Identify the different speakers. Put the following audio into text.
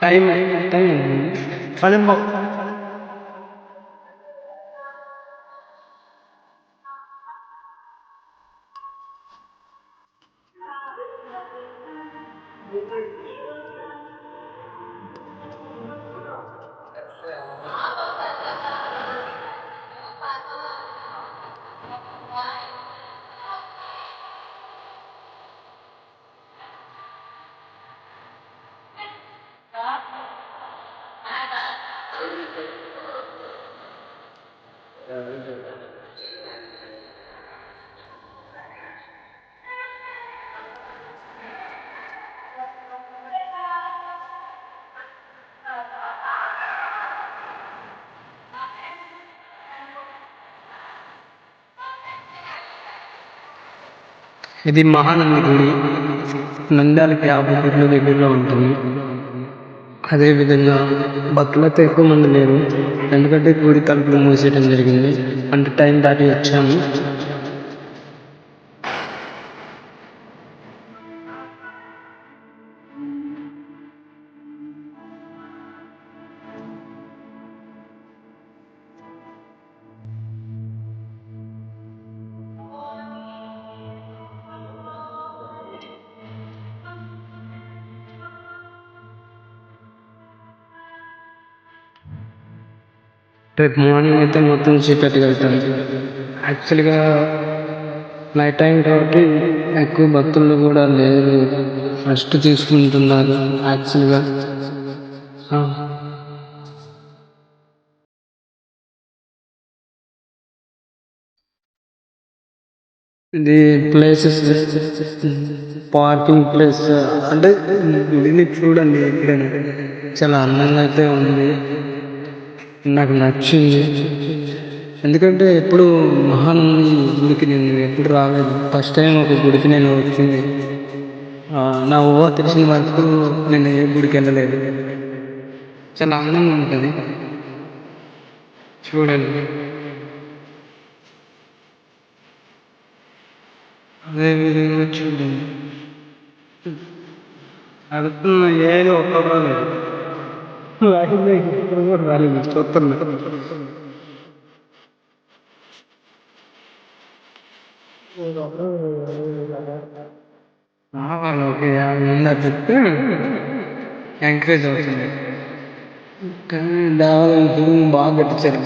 Speaker 1: Time time పదింబు ఇది మహానంది గుడి. నంద్యాలకి 50 kilo దగ్గరలో ఉంటుంది. అదేవిధంగా భక్తులైతే ఎక్కువ మంది లేరు. ఎందుకంటే గుడి తలుపులు మూసేయడం జరిగింది. అంటే టైం దాటి వచ్చాము. రేపు మార్నింగ్ అయితే మొత్తం చీకటిగా అవుతుంది. యాక్చువల్గా నైట్ టైం కాబట్టి ఎక్కువ భక్తులు కూడా లేరు, రెస్ట్ తీసుకుంటున్నారు యాక్చువల్గా. ఇది ప్లేసెస్, పార్కింగ్ ప్లేస్. అంటే గుడిని చూడండి ఎప్పుడైనా, చాలా అందంగా అయితే ఉంది, నాకు నచ్చింది. ఎందుకంటే ఎప్పుడు మహానంది గుడికి నేను ఎప్పుడు రాలేదు, ఫస్ట్ టైం ఒక గుడికి నేను వచ్చింది. నా ఊహ తెలిసిన వరకు నేను ఏ గుడికి వెళ్ళలేదు. చాలా అందంగా ఉంటుంది, చూడండి. అదేవిధంగా చూడండి, అడుగుతున్న ఏది ఒక్క రాలేదు, ఇప్పుడు కూడా రాలేదు, చూస్తున్నా. ఓకే, అందరు చెప్తే ఎంకరేజ్ అవుతుంది. కానీ దేవాలయం బాగా కట్టించారు.